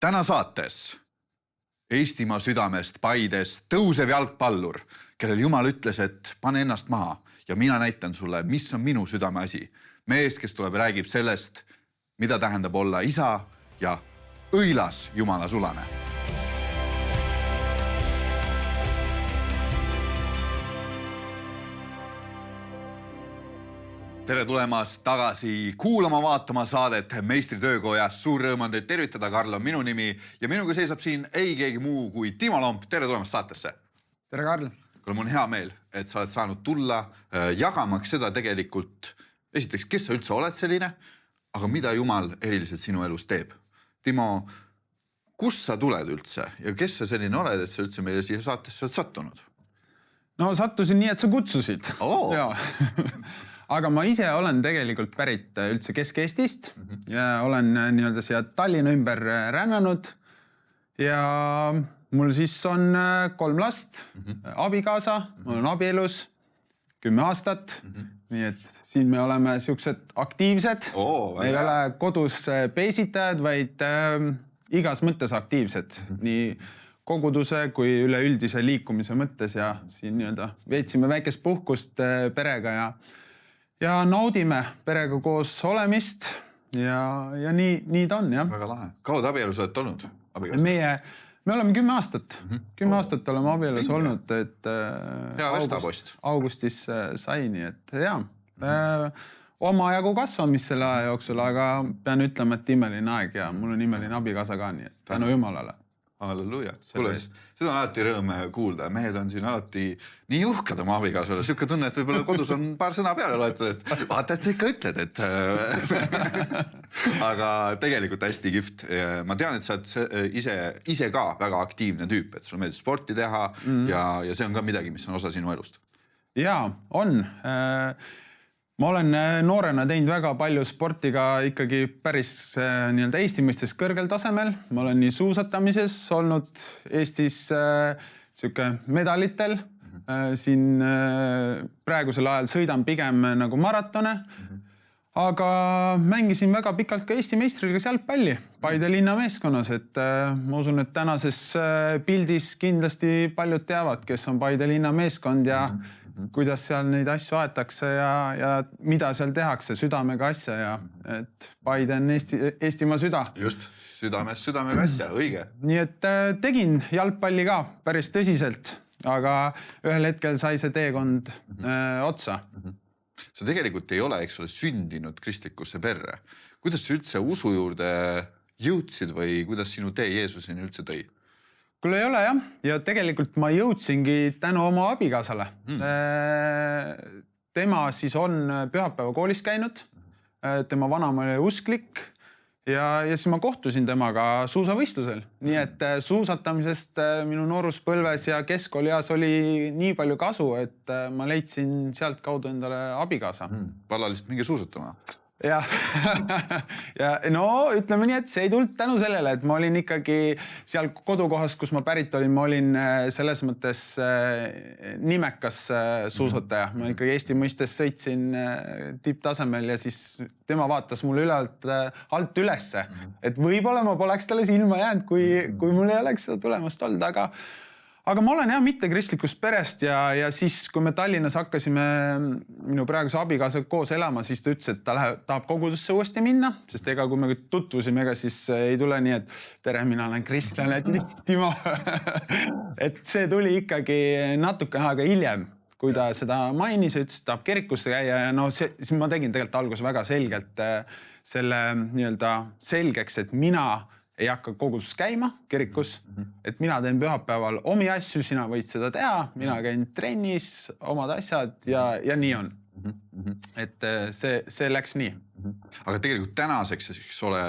Täna saates Eestimaa südamest Paidest tõusev jalgpallur, kellel Jumal ütles, et pane ennast maha ja mina näitan sulle, mis on minu südame asi. Mees, kes tuleb ja räägib sellest, mida tähendab olla isa ja õilas Jumala sulane. Tere tulemast tagasi kuulama, vaatama saadet Meistri töökojas. Suur rõõm on teid tervitada, Karl on minu nimi ja minuga seisab siin ei keegi muu kui Timo Lomp. Tere tulemast saatesse. Tere, Karl. Mul on hea meel, et sa oled saanud tulla jagamaks seda tegelikult. Esiteks, kes sa üldse oled selline, aga mida Jumal eriliselt sinu elus teeb? Timo, kus sa tuled üldse ja kes sa selline oled, et sa üldse meile siia saatesse oled sattunud? No sattusin nii, et sa kutsusid. Jaa. Aga ma ise olen tegelikult pärit üldse Kesk-Eestist ja olen nii-öelda siia Tallinna ümber rännanud ja mul siis on 3 last, abikaasa, ma olen abielus 10 aastat, nii et siin me oleme siuksed aktiivsed, ei ole kodus peesitajad, vaid igas mõttes aktiivsed, nii koguduse kui üleüldise liikumise mõttes ja siin nii-öelda veetsime väikest puhkust perega ja naudime perega koos olemist ja nii ta on, jah. Väga lahe. Kaua te abielus olete olnud? Me oleme 10 aastat. 10 aastat oleme abielus olnud, et augustis sai, nii et jaa. Omajagu kasvamist selle aja jooksul, aga pean ütlema, et imeline aeg ja mul on imeline abikaasa ka, nii et tänu Jumalale. Halleluja. Kuule, seda on alati rõõm kuulda. Mehed on siin alati nii uhkad oma abikaasale. Siuke tunne, et võib-olla kodus on paar sõna peale loetud, et vaata, et sa ikka ütled, et... Aga tegelikult hästi kift. Ma tean, et sa oled ise ka väga aktiivne tüüp, et sul meeldib sporti teha ja see on ka midagi, mis on osa sinu elust. Jaa, on. Ma olen noorena teinud väga palju sportiga ikkagi päris nii-öelda Eesti mõistes kõrgel tasemel. Ma olen nii suusatamises olnud Eestis siuke medalitel. Siin praegusel ajal sõidan pigem nagu maratone. Aga mängisin väga pikalt ka Eesti meistriga jalgpalli Paide linna meeskonnas. Et ma usun, et tänases pildis kindlasti paljud teavad, kes on Paide linna meeskond ja kuidas seal neid asju aetakse ja mida seal tehakse südamega asja ja et Paide on Eestimaa süda. Just, südamega asja, õige. Nii et tegin jalgpalli ka päris tõsiselt, aga ühel hetkel sai see teekond otsa. Sa tegelikult ei ole, eks ole, sündinud kristlikusse perre. Kuidas sa üldse usu juurde jõudsid või kuidas sinu tee Jeesuseni üldse tõi? Kuule ei ole, jah. Ja tegelikult ma jõudsingi tänu oma abikaasale. Tema siis on pühapäeva koolis käinud. Tema vanam oli usklik ja siis ma kohtusin temaga suusavõistlusel. Nii et suusatamisest minu nooruspõlves ja keskkoolias oli nii palju kasu, et ma leidsin sealt kaudu endale abikaasa. Pallalist mingi suusatama? Ja no ütleme nii, et see ei tulnud tänu sellele, et ma olin ikkagi seal kodukohas, kus ma pärit olin, ma olin selles mõttes nimekas suusataja. Ma ikkagi Eesti mõistes sõitsin tipptasemel ja siis tema vaatas mulle alt ülesse. Et võib-olla ma poleks talle silma jäänud, kui mul ei oleks seda tulemast olnud, aga ma olen jah mitte kristlikust perest ja siis, kui me Tallinnas hakkasime minu praeguse abikaasa koos elama, siis ta ütles, et ta tahab kogudusse uuesti minna, sest ega kui me tutvusime, ega siis ei tule nii, et tere, mina olen kristlane, et mitte Timo. Et see tuli ikkagi natuke aega hiljem, kui ta seda mainis, ütles, et tahab kirikusse käia ja no siis ma tegin tegelikult alguses väga selgelt selle nii-öelda selgeks, et mina ei hakka koguduses käima kirikus, et mina teen pühapäeval omi asju, sina võid seda teha, mina käin trennis, omad asjad ja nii on. Et see läks nii. Aga tegelikult tänaseks, eks ole,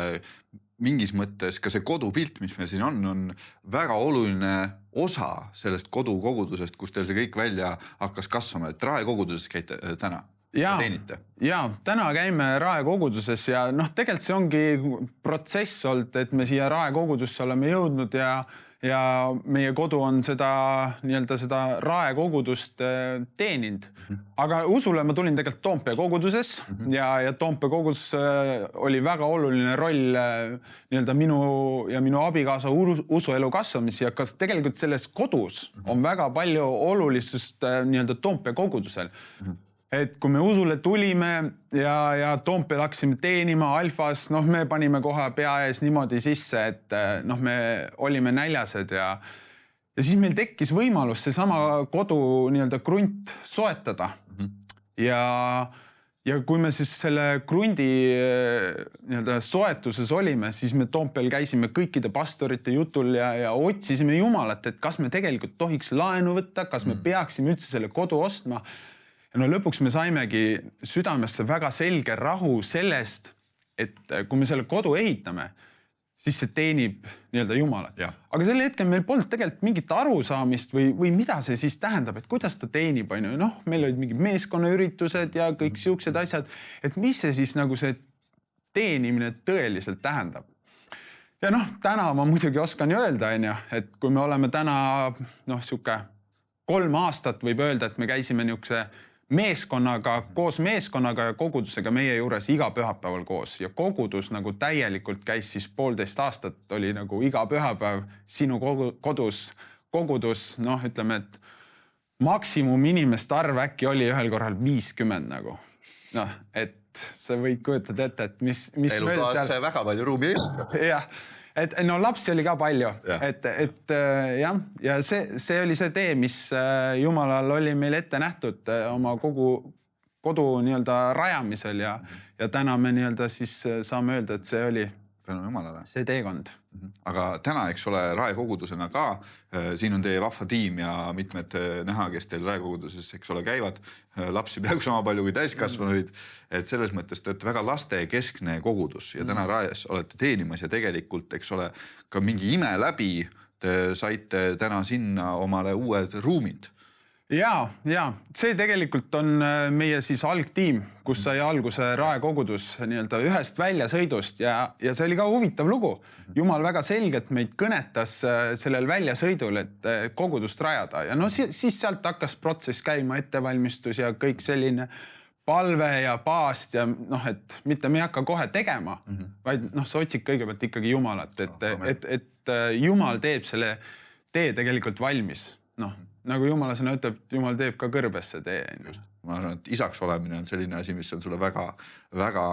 mingis mõttes ka see kodupilt, mis meil siin on väga oluline osa sellest kodukogudusest, kus teil see kõik välja hakkas kasvama, et raekoguduses käite täna. Jaa, täna käime raekoguduses ja tegelikult see ongi protsess olnud, et me siia raekogudusse oleme jõudnud ja ja meie kodu on seda nii-öelda seda raekogudust teeninud. Aga usule ma tulin tegelikult Toompea koguduses ja Toompea kogudus oli väga oluline roll nii-öelda minu abikaasa usuelu kasvamis ja kas tegelikult selles kodus on väga palju olulisust nii-öelda Toompea kogudusel. Et kui me usule tulime ja Toompeal hakkasime teenima Alfas, me panime kohe pea ees niimoodi sisse, et me olime näljased ja siis meil tekkis võimalus seesama kodu nii-öelda krunt soetada. Ja kui me siis selle krundi nii-öelda soetuses olime, siis me Toompeal käisime kõikide pastorite jutul ja otsisime Jumalat, et kas me tegelikult tohiks laenu võtta, kas me peaksime üldse selle kodu ostma. Ja lõpuks me saimegi südamesse väga selge rahu sellest, et kui me selle kodu ehitame, siis see teenib nii-öelda Jumalat. Aga selle hetkel meil polnud tegelikult mingit arusaamist või mida see siis tähendab, et kuidas ta teenib. Meil olid mingid meeskonnaüritused ja kõik siuksed asjad, et mis see siis nagu see teenimine tõeliselt tähendab. Ja täna ma muidugi oskan öelda, et kui me oleme täna siuke 3 aastat võib öelda, et me käisime niukse koos meeskonnaga ja kogudusega meie juures iga pühapäeval koos ja kogudus nagu täielikult käis siis 1,5 aastat oli nagu iga pühapäev sinu kogudus, ütleme, et maksimum inimeste arv äkki oli ühel korral 50 nagu. Et sa võid kujutada ette, et mis Elutoas seal... väga palju ruumi eest. Jah. Et lapsi oli ka palju, ja see oli see tee, mis Jumalal oli meil ette nähtud oma kodu nii-öelda rajamisel ja täna me nii-öelda siis saame öelda, et see oli see teekond. Aga täna, eks ole, raekogudusena ka, siin on teie vahva tiim ja mitmed näha, kes teil raekoguduses, eks ole, käivad, lapsi peaaegu sama palju kui täiskasvanuid, et selles mõttes te olete väga lastekeskne kogudus ja täna raes olete teenimas ja tegelikult, eks ole, ka mingi ime läbi te saite täna sinna omale uued ruumid. Ja see tegelikult on meie siis algtiim, kus sai alguse raekogudus nii-öelda ühest väljasõidust ja see oli ka huvitav lugu. Jumal väga selgelt meid kõnetas sellel väljasõidul, et kogudust rajada ja siis sealt hakkas protsess käima, ettevalmistus ja kõik selline palve ja paast ja et mitte me ei hakka kohe tegema, vaid sa otsid kõigepealt ikkagi Jumalat, et Jumal teeb selle tee tegelikult valmis. Nagu Jumala sõna ütleb, Jumal teeb ka kõrbesse tee. Ma arvan, et isaks olemine on selline asi, mis on sulle väga, väga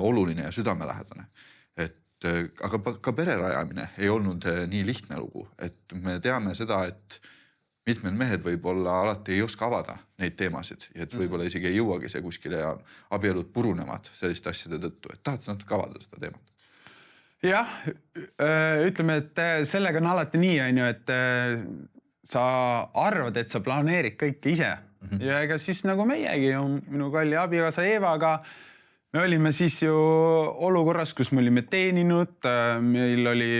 oluline ja südamelähedane. Aga ka pere rajamine ei olnud nii lihtne lugu. Et me teame seda, et mitmed mehed võib-olla alati ei oska avada neid teemasid ja et võib-olla isegi ei jõuagi see kuskile ja abielud purunevad selliste asjade tõttu. Et tahad sa natuke avada seda teemat? Jah, ütleme, et sellega on alati nii, et sa arvad, et sa planeerid kõike ise. Ja ega siis nagu meiegi minu kalli abikaasa Eevaga, me olime siis ju olukorras, kus me olime teeninud, meil oli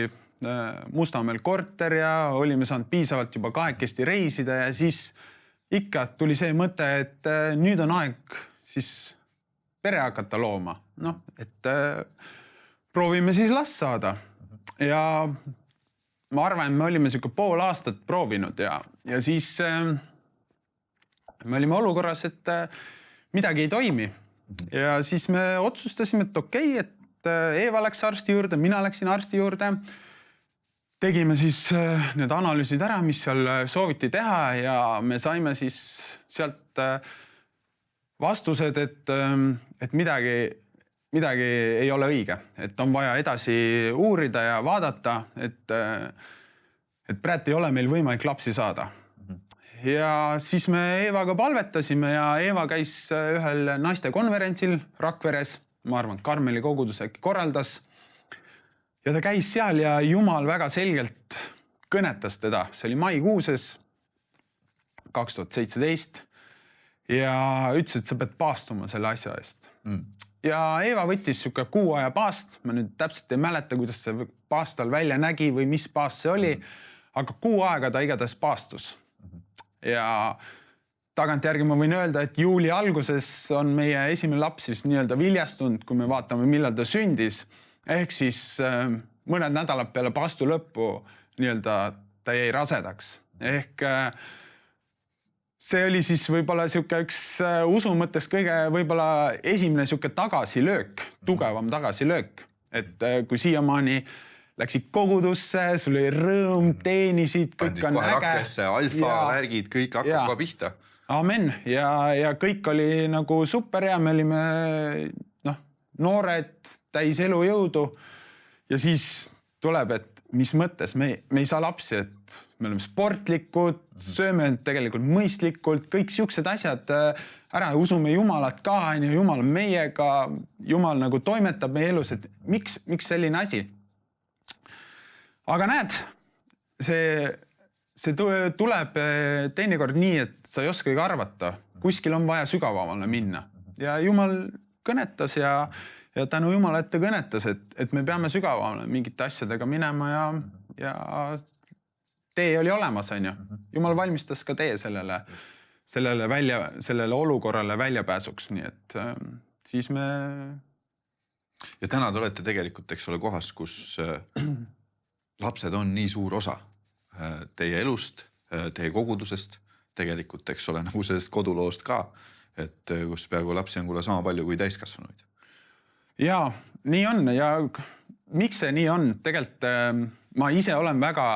Mustamäel korter ja olime saanud piisavalt juba 2 reisida ja siis ikka tuli see mõte, et nüüd on aeg siis pere hakata looma. Et proovime siis last saada ja ma arvan, et me olime selline 5 aastat proovinud ja siis me olime olukorras, et midagi ei toimi. Ja siis me otsustasime, et okei, et Eeva läks arsti juurde, mina läksin arsti juurde. Tegime siis need analüüsid ära, mis seal sooviti teha ja me saime siis sealt vastused, et midagi ei ole õige, et on vaja edasi uurida ja vaadata, et praegu ei ole meil võimalik lapsi saada. Ja siis me Eevaga palvetasime ja Eeva käis ühel naiste konverentsil Rakveres, ma arvan, Karmeli kogudus äkki korraldas. Ja ta käis seal ja Jumal väga selgelt kõnetas teda. See oli maikuuses 2017 ja ütles, et sa pead paastuma selle asja eest. Ja Eeva võttis siuke 6 aja paast. Ma nüüd täpselt ei mäleta, kuidas see paast tal välja nägi või mis paast see oli, aga 6 aega ta igatahes paastus. Ja tagantjärgi ma võin öelda, et juuli alguses on meie esimene laps siis nii-öelda viljastunud, kui me vaatame, millal ta sündis. Ehk siis mõned nädalad peale paastu lõppu nii-öelda ta jäi rasedaks. Ehk see oli siis võib-olla siuke üks usu mõttes kõige võib-olla esimene siuke tagasilöök, tugevam tagasilöök. Et kui siiamaani läksid kogudusse, sul oli rõõm, teenisid, kõik on äge. Rakkesse, alfa, värgid, kõik hakkab ka pihta. Amen. Ja kõik oli nagu super ja me olime noored, täis elujõudu. Ja siis tuleb, et mis mõttes, me ei saa lapsi, et me oleme sportlikud, sööme tegelikult mõistlikult, kõik siuksed asjad ära, usume Jumalat ka, Jumal on meiega, Jumal nagu toimetab meie elus, et miks selline asi? Aga näed, see tuleb teinekord nii, et sa ei oskagi arvata, kuskil on vaja sügavamale minna ja Jumal kõnetas ja tänu Jumala ette kõnetas, et me peame sügavamale mingite asjadega minema ja tee oli olemas, on ju. Jumal valmistas ka tee sellele olukorrale väljapääsuks, nii et siis me... Ja täna te olete tegelikult, eks ole, kohas, kus lapsed on nii suur osa teie elust, teie kogudusest, tegelikult, eks ole, nagu sellest koduloost ka, et kus peaaegu lapsi on kuule sama palju kui täiskasvanuid. Jaa, nii on ja miks see nii on? Tegelikult ma ise olen väga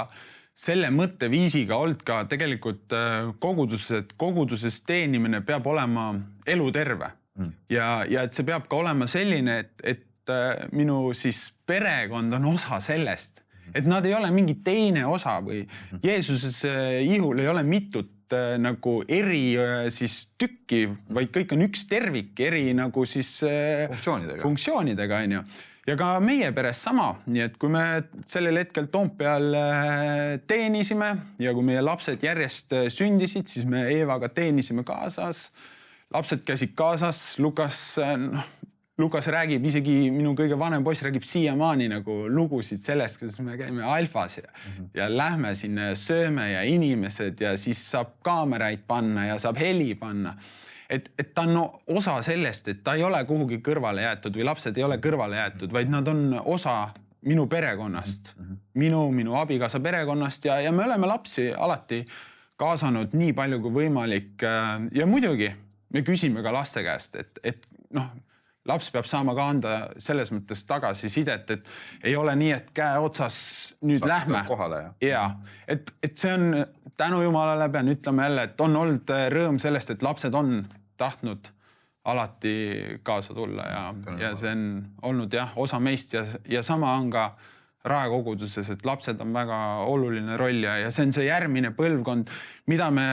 selle mõtteviisiga olnud ka tegelikult koguduses teenimine peab olema eluterve ja et see peab ka olema selline, et minu siis perekond on osa sellest, et nad ei ole mingi teine osa või Jeesuse ihul ei ole mitut nagu eri siis tükki, vaid kõik on üks tervik, eri nagu siis funktsioonidega on ju. Ja ka meie peres sama, nii et kui me sellel hetkel Toompeal teenisime ja kui meie lapsed järjest sündisid, siis me Eevaga teenisime kaasas, lapsed käisid kaasas, Lukas räägib, isegi minu kõige vanem poiss räägib siiamaani nagu lugusid sellest, kuidas me käime alfas ja lähme sinna sööme ja inimesed ja siis saab kaameraid panna ja saab heli panna. Et ta on osa sellest, et ta ei ole kuhugi kõrvale jäetud või lapsed ei ole kõrvale jäetud, vaid nad on osa minu perekonnast, minu abikaasa perekonnast ja me oleme lapsi alati kaasanud nii palju kui võimalik ja muidugi me küsime ka laste käest, et laps peab saama ka anda selles mõttes tagasisidet, et ei ole nii, et käe otsas nüüd lähme. Ja, et see on tänu Jumalale pean ütlema jälle, et on olnud rõõm sellest, et lapsed on tahtnud alati kaasa tulla ja see on olnud osa meist ja sama on ka raekoguduses, et lapsed on väga oluline roll ja see on see järgmine põlvkond, mida me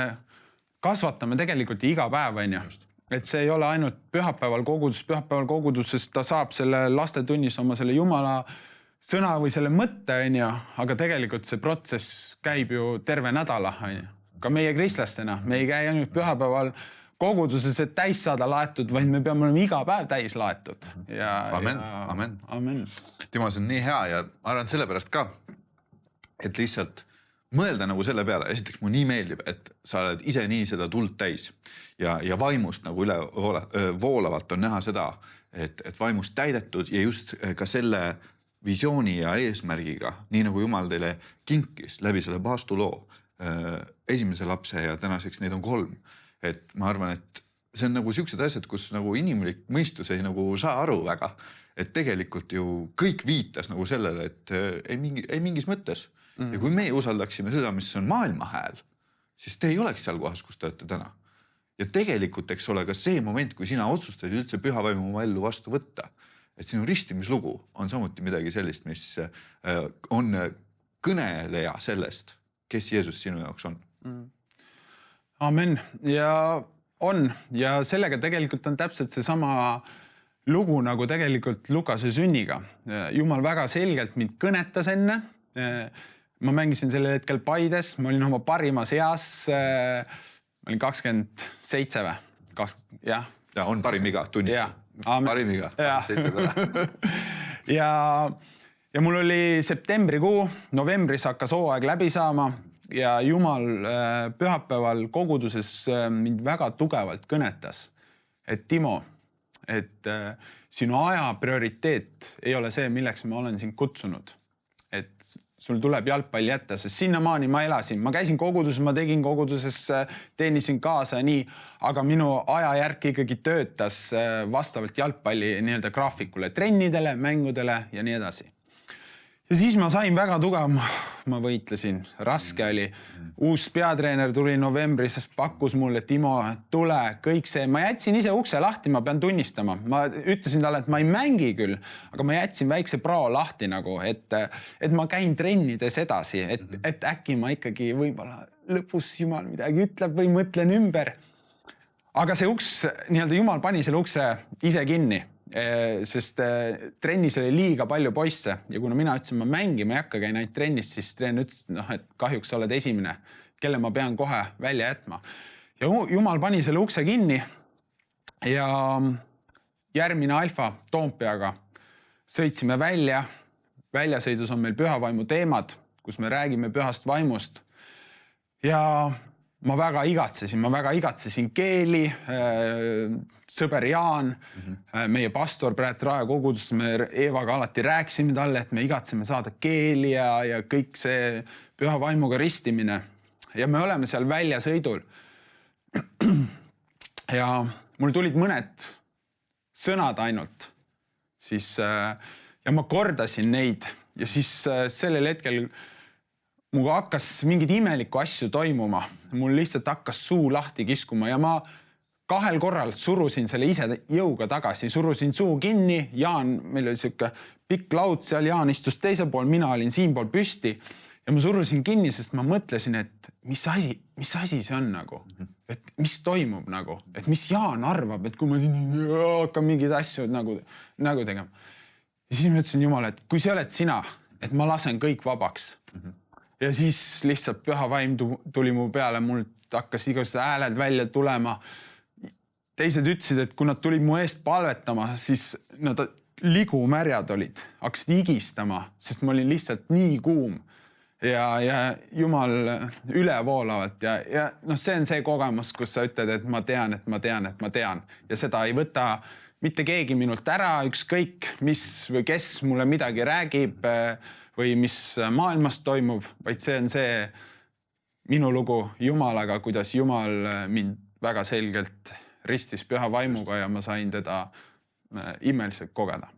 kasvatame tegelikult iga päev, on ju. Et see ei ole ainult pühapäeval koguduses ta saab selle lastetunnis oma selle Jumala sõna või selle mõtte, aga tegelikult see protsess käib ju terve nädala. Ka meie kristlastena, me ei käi ainult pühapäeval koguduses, et täis saada laetud, vaid me peame olema iga päev täis laetud. Amen. Timo, see on nii hea ja arvan sellepärast ka, et lihtsalt mõelda nagu selle peale. Esiteks mu nii meeldib, et sa oled ise nii seda tuld täis ja vaimust nagu üle voolavalt on näha seda, et vaimust täidetud ja just ka selle visiooni ja eesmärgiga, nii nagu Jumal teile kinkis läbi selle paastuloo esimese lapse ja tänaseks neid on 3. Et ma arvan, et see on nagu siuksed asjad, kus nagu inimlik mõistus ei nagu saa aru väga, et tegelikult ju kõik viitas nagu sellele, et ei mingis mõttes. Ja kui me usaldaksime seda, mis on maailma hääl, siis te ei oleks seal kohas, kus te olete täna. Ja tegelikult, eks ole, ka see moment, kui sina otsustasid üldse püha vaimu oma ellu vastu võtta, et sinu ristimislugu on samuti midagi sellist, mis on kõneleja sellest, kes Jeesus sinu jaoks on. Amen. Ja on. Ja sellega tegelikult on täpselt see sama lugu nagu tegelikult Lukase sünniga. Jumal väga selgelt mind kõnetas enne. Ma mängisin sellel hetkel Paides, ma olin oma parimas eas, ma olin 27 või? Ja on parim iga, tunnistan. Parim iga. Ja mul oli septembrikuu, novembris hakkas hooaeg läbi saama ja Jumal pühapäeval koguduses mind väga tugevalt kõnetas, et Timo, et sinu aja prioriteet ei ole see, milleks ma olen sind kutsunud. Et sul tuleb jalgpalli jätta, sest sinnamaani ma elasin. Ma käisin koguduses, ma tegin koguduses, teenisin kaasa ja nii, aga minu ajajärk ikkagi töötas vastavalt jalgpalli nii-öelda graafikule, trennidele, mängudele ja nii edasi. Ja siis ma sain väga tugev, ma võitlesin, raske oli. Uus peatreener tuli novembris, sest pakkus mulle, Timo, tule, kõik see. Ma jätsin ise ukse lahti, ma pean tunnistama. Ma ütlesin talle, et ma ei mängi küll, aga ma jätsin väikse prao lahti nagu, et ma käin trennides edasi, et äkki ma ikkagi võib-olla lõpus jumal midagi ütleb või mõtlen ümber. Aga see uks, nii-öelda jumal pani selle ukse ise kinni. Sest trennis oli liiga palju poisse ja kuna mina ütlesin, ma mängima ei hakka, käin ainult trennis, siis treener ütles, et kahjuks oled esimene, kelle ma pean kohe välja jätma. Ja jumal pani selle ukse kinni ja järgmine Alfa Toompeaga sõitsime välja. Väljasõidus on meil pühavaimu teemad, kus me räägime pühast vaimust ja ma väga igatsesin keeli, sõber Jaan, meie pastor Praet Raja kogudus, me Eevaga alati rääkisime talle, et me igatseme saada keeli ja kõik see püha vaimuga ristimine. Ja me oleme seal väljasõidul. Ja mul tulid mõned sõnad ainult. Ja ma kordasin neid ja siis sellel hetkel muga hakkas mingid imelikku asju toimuma. Mul lihtsalt hakkas suu lahti kiskuma ja ma 2 korral surusin selle ise jõuga tagasi. Surusin suu kinni, Jaan, meil oli siuke pikk laud seal, Jaan istus teisel pool, mina olin siin pool püsti ja ma surusin kinni, sest ma mõtlesin, et mis asi see on nagu, et mis toimub nagu, et mis Jaan arvab, et kui ma hakkan mingid asju nagu tegema. Ja siis ma ütlesin Jumala, et kui see oled sina, et ma lasen kõik vabaks. Ja siis lihtsalt püha vaim tuli mu peale, mul hakkas igasugused hääled välja tulema. Teised ütlesid, et kui nad tulid mu eest palvetama, siis nad ligumärjad olid, hakkasid igistama, sest ma olin lihtsalt nii kuum ja Jumal ülevoolavalt. Ja see on see kogemus, kus sa ütled, et ma tean. Ja seda ei võta mitte keegi minult ära, ükskõik mis või kes mulle midagi räägib või mis maailmas toimub, vaid see on see minu lugu Jumalaga, kuidas Jumal mind väga selgelt ristis püha vaimuga ja ma sain teda imeliselt kogeda.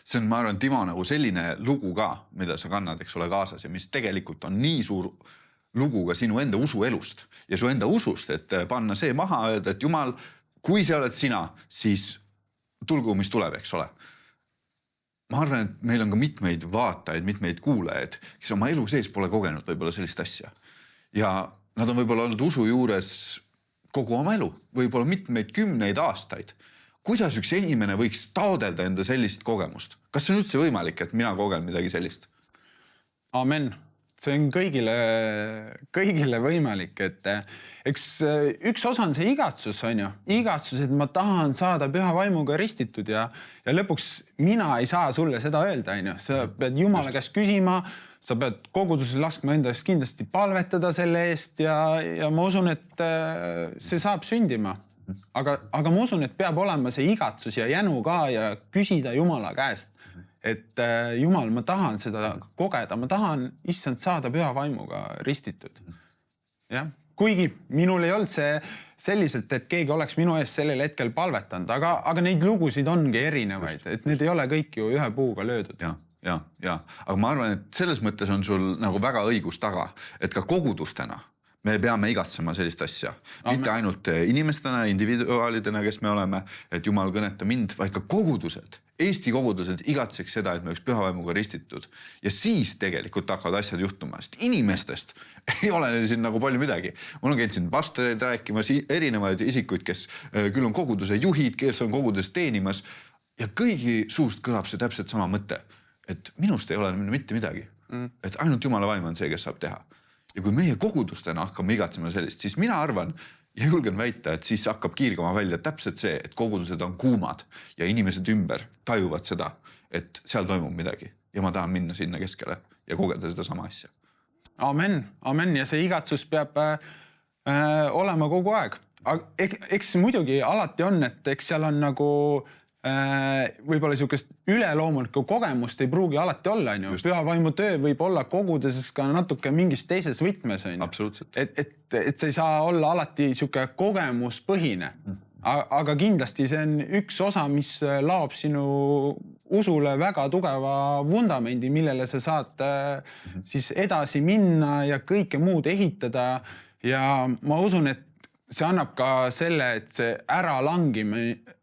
See on, ma arvan, Timo, nagu selline lugu ka, mida sa kannad, eks ole, kaasas ja mis tegelikult on nii suur lugu ka sinu enda usuelust ja su enda usust, et panna see maha, öelda, et Jumal, kui see oled sina, siis tulgu, mis tuleb, eks ole. Ma arvan, et meil on ka mitmeid vaatajaid, mitmeid kuulajaid, kes oma elu sees pole kogenud võib-olla sellist asja. Ja nad on võib-olla olnud usu juures kogu oma elu, võib-olla mitmeid 10 aastaid. Kuidas üks inimene võiks taodelda enda sellist kogemust? Kas see on üldse võimalik, et mina kogen midagi sellist? Amen. See on kõigile võimalik, et eks üks osa on see igatsus, on ju. Igatsus, et ma tahan saada püha vaimuga ristitud ja lõpuks mina ei saa sulle seda öelda, on ju. Sa pead Jumala käest küsima, sa pead koguduses laskma enda eest kindlasti palvetada selle eest ja ma usun, et see saab sündima. Aga ma usun, et peab olema see igatsus ja jänu ka ja küsida Jumala käest. Et Jumal, ma tahan seda kogeda, ma tahan issand saada püha vaimuga ristitud. Ja? Kuigi minul ei olnud see selliselt, et keegi oleks minu eest sellel hetkel palvetanud, aga neid lugusid ongi erinevaid, et need ei ole kõik ju ühe puuga löödud. Ja. Aga ma arvan, et selles mõttes on sul nagu väga õigus taga, et ka kogudustena me peame igatsema sellist asja. Mitte ainult inimestena, individuaalidena, kes me oleme, et Jumal kõneta mind, vaid ka kogudused. Eesti kogudused igatseks seda, et me oleks püha vaimuga ristitud. Ja siis tegelikult hakkavad asjad juhtuma. Sest inimestest ei ole siin nagu palju midagi. Mul on käinud siin pastoreid rääkimas, erinevaid isikuid, kes küll on koguduse juhid, kes on koguduses teenimas. Ja kõigi suust kõlab see täpselt sama mõte, et minust ei ole mitte midagi. Et ainult Jumala vaim on see, kes saab teha. Ja kui meie kogudustena hakkame igatsema sellist, siis mina arvan ja julgen väita, et siis hakkab kiirgama välja täpselt see, et kogudused on kuumad ja inimesed ümber tajuvad seda, et seal toimub midagi ja ma tahan minna sinna keskele ja kogeda seda sama asja. Amen. Ja see igatsus peab olema kogu aeg. Eks muidugi alati on, et eks seal on nagu võib-olla niisugust üleloomulikku kogemust ei pruugi alati olla, on ju. Püha vaimu töö võib olla kogudes ka natuke mingis teises võtmes, on ju. Absoluutselt. Et see ei saa olla alati niisugune kogemuspõhine. Aga kindlasti see on üks osa, mis laob sinu usule väga tugeva vundamendi, millele sa saad siis edasi minna ja kõike muud ehitada. Ja ma usun, et see annab ka selle, et see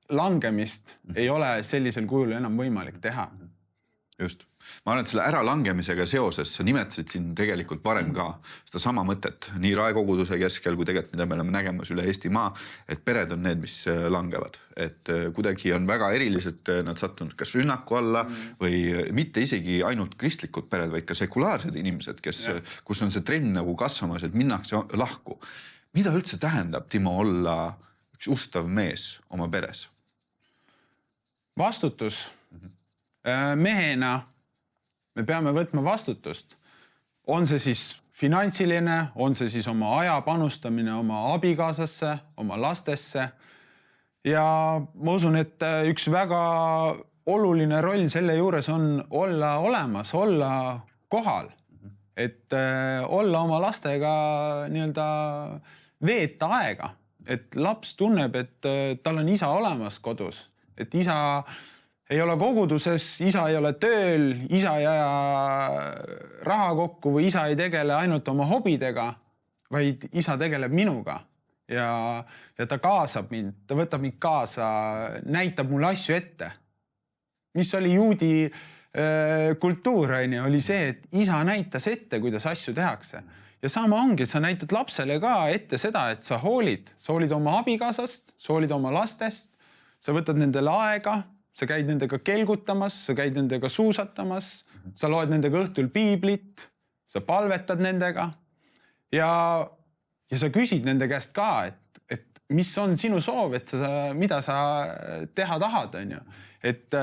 langemist ei ole sellisel kujul enam võimalik teha. Just. Ma arvan, et selle äralangemisega seoses sa nimetasid siin tegelikult varem ka seda sama mõtet nii raekoguduse keskel kui tegelikult, mida me oleme nägemas üle Eestimaa, et pered on need, mis langevad. Et kuidagi on väga erilised nad sattunud kas rünnaku alla või mitte isegi ainult kristlikud pered, vaid ka sekulaarsed inimesed, kus on see trend nagu kasvamas, et minnakse lahku. Mida üldse tähendab, Timo, olla üks ustav mees oma peres? Vastutus. Mehena me peame võtma vastutust. On see siis finantsiline, on see siis oma aja panustamine oma abikaasasse, oma lastesse. Ja ma usun, et üks väga oluline roll selle juures on olla olemas, olla kohal. Et olla oma lastega nii-öelda veeta aega. Et laps tunneb, et tal on isa olemas kodus. Et isa ei ole koguduses, isa ei ole tööl, isa ei aja raha kokku või isa ei tegele ainult oma hobidega, vaid isa tegeleb minuga. Ja ta kaasab mind, ta võtab mind kaasa, näitab mulle asju ette. Mis oli juudi kultuur, oli see, et isa näitas ette, kuidas asju tehakse. Ja sama ongi, et sa näitad lapsele ka ette seda, et sa hoolid oma abikaasast, sa hoolid oma lastest, sa võtad nendele aega, sa käid nendega kelgutamas, sa käid nendega suusatamas, sa loed nendega õhtul piiblit, sa palvetad nendega ja sa küsid nende käest ka, et mis on sinu soov, et mida sa teha tahad, on ju. Et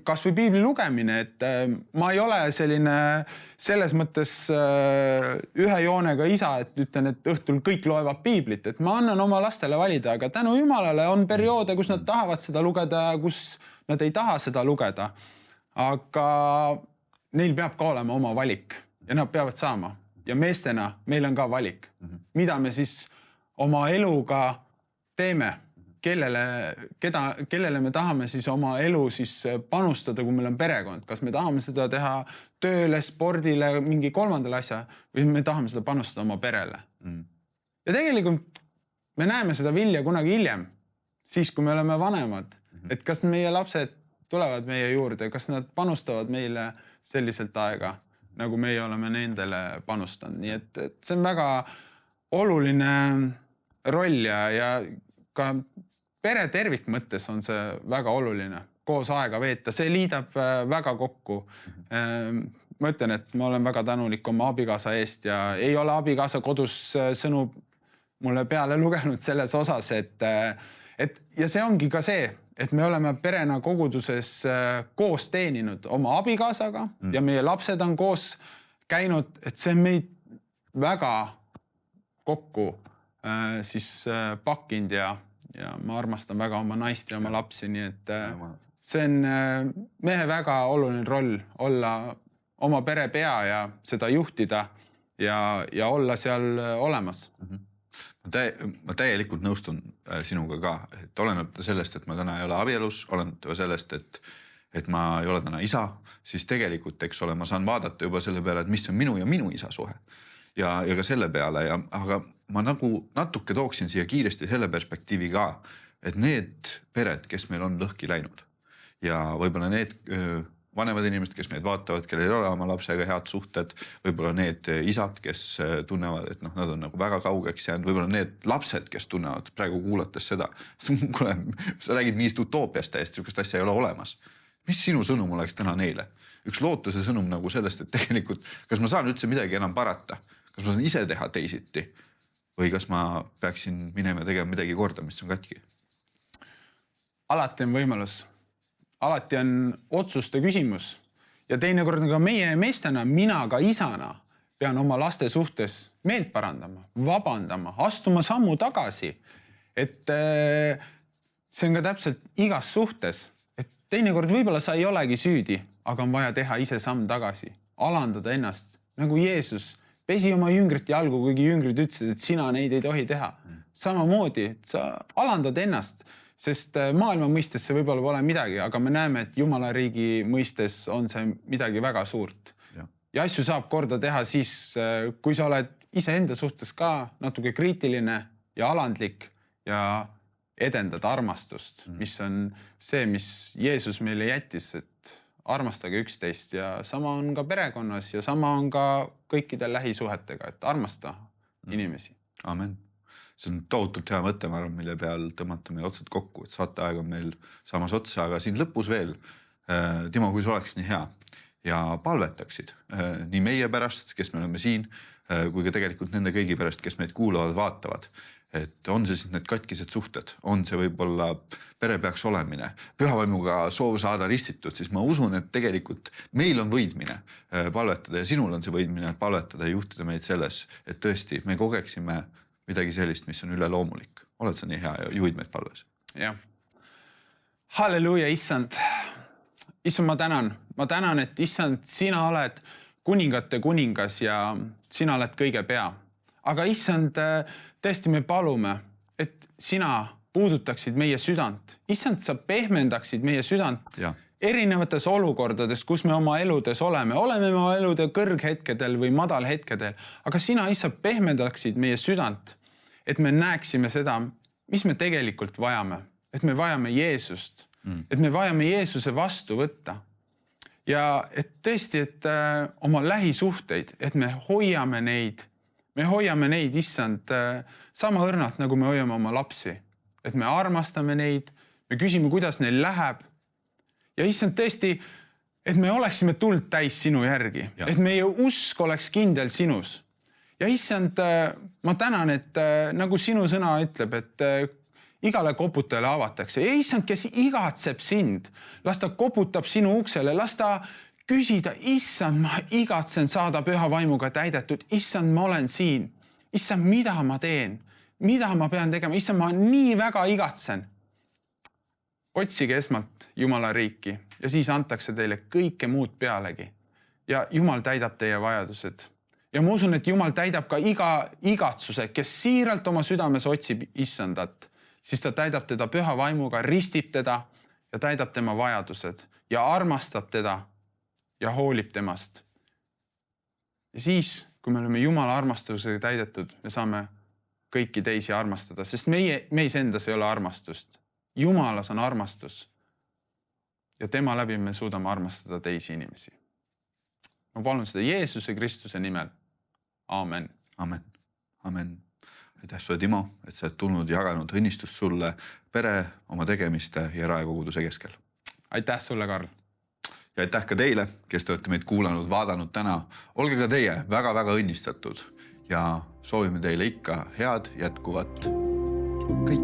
kas või piibli lugemine, et ma ei ole selline selles mõttes ühe joonega isa, et ütlen, et õhtul kõik loevad piiblit, et ma annan oma lastele valida, aga tänu Jumalale on perioode, kus nad tahavad seda lugeda, kus nad ei taha seda lugeda. Aga neil peab ka olema oma valik ja nad peavad saama. Ja meestena meil on ka valik. Mida me siis oma eluga teeme? Kellele me tahame siis oma elu siis panustada, kui meil on perekond. Kas me tahame seda teha tööle, spordile, mingi kolmandale asja või me tahame seda panustada oma perele. Ja tegelikult me näeme seda vilja kunagi hiljem, siis kui me oleme vanemad. Et kas meie lapsed tulevad meie juurde, kas nad panustavad meile selliselt aega, nagu meie oleme nendele panustanud. Nii et see on väga oluline roll ja ka pere tervik mõttes on see väga oluline. Koos aega veeta, see liidab väga kokku. Ma ütlen, et ma olen väga tänulik oma abikaasa eest ja ei ole abikaasa kodus sõnu mulle peale lugenud selles osas, ja see ongi ka see, et me oleme perena koguduses koos teeninud oma abikaasaga ja meie lapsed on koos käinud, et see on meid väga kokku siis pakkinud ja ma armastan väga oma naist ja oma lapsi, nii et see on mehe väga oluline roll olla oma pere pea ja seda juhtida ja olla seal olemas. Ma täielikult nõustun sinuga ka, et oleneb sellest, et ma täna ei ole abielus, oleneb sellest, et ma ei ole täna isa, siis tegelikult, eks ole, ma saan vaadata juba selle peale, et mis on minu ja minu isa suhe. Ja ka selle peale, aga ma nagu natuke tooksin siia kiiresti selle perspektiivi ka, et need pered, kes meil on lõhki läinud ja võib-olla need vanemad inimesed, kes meid vaatavad, kellel ei ole oma lapsega head suhted, võib-olla need isad, kes tunnevad, et nad on nagu väga kaugeks jäänud, võib-olla need lapsed, kes tunnevad praegu kuulates seda, sa räägid mingist utoopiast täiesti, sihukest asja ei ole olemas. Mis sinu sõnum oleks täna neile? Üks lootuse sõnum nagu sellest, et tegelikult, kas ma saan üldse midagi enam parata? Kas ma saan ise teha teisiti või kas ma peaksin minema tegema midagi korda, mis on katki? Alati on võimalus. Alati on otsuste küsimus. Ja teinekord ka meie meestena, mina ka isana pean oma laste suhtes meelt parandama, vabandama, astuma sammu tagasi. Et see on ka täpselt igas suhtes, et teinekord võib-olla sa ei olegi süüdi, aga on vaja teha ise samm tagasi, alandada ennast, nagu Jeesus pesi oma jüngrite jalgu, kuigi jüngrid ütlesid, et sina neid ei tohi teha. Samamoodi, et sa alandad ennast, sest maailma mõistes see võib-olla pole midagi, aga me näeme, et Jumala riigi mõistes on see midagi väga suurt. Ja asju saab korda teha siis, kui sa oled iseenda suhtes ka natuke kriitiline ja alandlik ja edendad armastust, mis on see, mis Jeesus meile jättis, et armastage üksteist ja sama on ka perekonnas ja sama on ka kõikidel lähisuhetega, et armasta inimesi. Amen. See on tohutult hea mõte, ma arvan, mille peal tõmmata meil otsad kokku, et saateaeg on meil saamas otsa, aga siin lõpus veel, Timo, kui sa oleks nii hea ja palvetaksid nii meie pärast, kes me oleme siin, kui ka tegelikult nende kõigi pärast, kes meid kuulavad, vaatavad. Et on see siis need katkised suhted, on see võib-olla pere peaks olemine, pühavaimuga soov saada ristitud, siis ma usun, et tegelikult meil on võidmine palvetada ja sinul on see võidmine palvetada ja juhtida meid selles, et tõesti me kogeksime midagi sellist, mis on üleloomulik. Oled sa nii hea ja juhid meid palves? Jah. Halleluuja, issand. Issand, ma tänan, et issand, sina oled kuningate kuningas ja sina oled kõige pea. Aga issand, tõesti me palume, et sina puudutaksid meie südant. Issand, sa pehmendaksid meie südant erinevates olukordades, kus me oma eludes oleme. Oleme me oma elude kõrghetkedel või madalhetkedel. Aga sina, issand, pehmendaksid meie südant, et me näeksime seda, mis me tegelikult vajame. Et me vajame Jeesust. Et me vajame Jeesuse vastu võtta. Ja et tõesti, et oma lähisuhteid, et me hoiame neid, issand, sama õrnalt, nagu me hoiame oma lapsi. Et me armastame neid, me küsime, kuidas neil läheb. Ja issand, tõesti, et me oleksime tuld täis sinu järgi. Et meie usk oleks kindel sinus. Ja issand, ma tänan, et nagu sinu sõna ütleb, et igale koputajale avatakse. Ja issand, kes igatseb sind, las ta koputab sinu uksele, las ta küsida, issand, ma igatsen saada püha vaimuga täidetud. Issand, ma olen siin. Issand, mida ma teen? Mida ma pean tegema? Issand, ma nii väga igatsen. Otsige esmalt Jumala riiki ja siis antakse teile kõike muud pealegi. Ja Jumal täidab teie vajadused. Ja ma usun, et Jumal täidab ka iga igatsuse, kes siiralt oma südames otsib issandat. Siis ta täidab teda püha vaimuga, ristib teda ja täidab tema vajadused ja armastab teda ja hoolib temast. Ja siis, kui me oleme Jumala armastusega täidetud, me saame kõiki teisi armastada, sest meis endas ei ole armastust. Jumalas on armastus ja tema läbi me suudame armastada teisi inimesi. Ma palun seda Jeesuse Kristuse nimel. Aamen. Amen. Amen. Aitäh sulle, Timo, et sa oled tulnud ja jaganud õnnistust sulle pere, oma tegemiste ja raekoguduse keskel. Aitäh sulle, Karl. Ja aitäh ka teile, kes te olete meid kuulanud, vaadanud täna. Olge ka teie väga-väga õnnistatud ja soovime teile ikka head jätkuvat kõik.